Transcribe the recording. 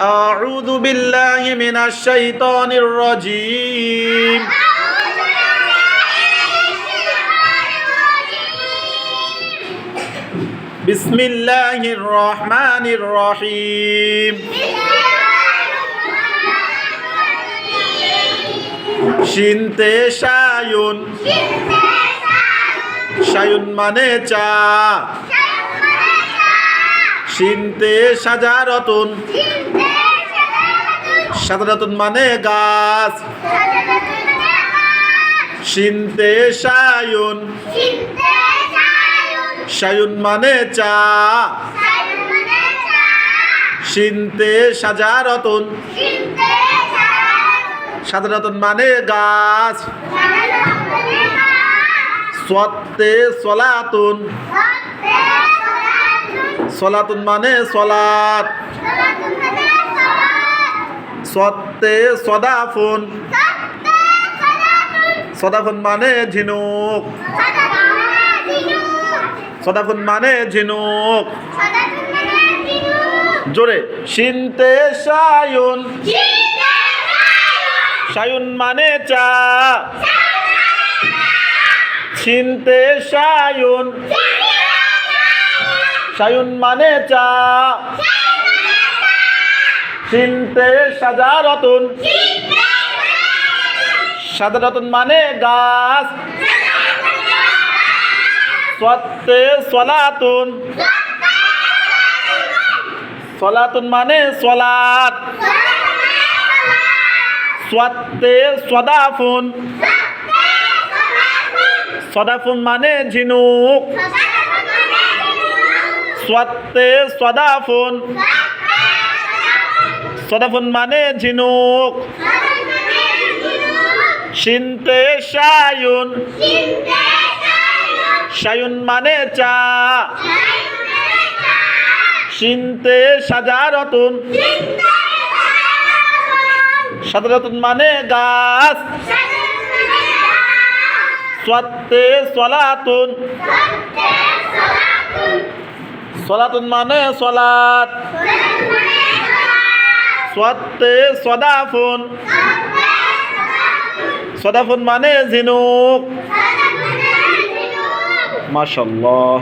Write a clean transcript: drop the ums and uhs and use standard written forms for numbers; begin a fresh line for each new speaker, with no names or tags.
أعوذ بالله من الشيطان الرجيم بسم الله الرحمن الرحيم শিনতে শায়ুন শায়ুন মানে চা শিনতে শাজারাতুন শাজারাতুন মানে গাছ শিনতে শায়ুন শায়ুন মানে চা শিনতে শাজারাতুন শাজারাতুন মানে গাছ সত্তে সলাতুন সলাতুন মানে সলাত সত্তে সদাফুন সদাফুন মানে ঝিনুক সদাফুন মানে ঝিনুক জোরে শিনতে শায়ুন শায়ুন মানে চা শিনতে শায়ুন শায়ুন মানে চা শিনতে শাজারাতুন শাজারাতুন মানে গাছ সত্তে সলাতুন সলাতুন মানে সলাত সত্তে সদাফুন সদাফুন মানে ঝিনুক সত্তে সদাফুন সদাফুন মানে ঝিনুক শিনতে শায়ুন শায়ুন মানে চা শিনতে শাজারাতুন শাজারাতুন মানে গাছ সত্তে সলাতুন সলাতুন মানে সলাত সত্তে সদাফুন সদাফুন মানে ঝিনুক মাশাআল্লাহ।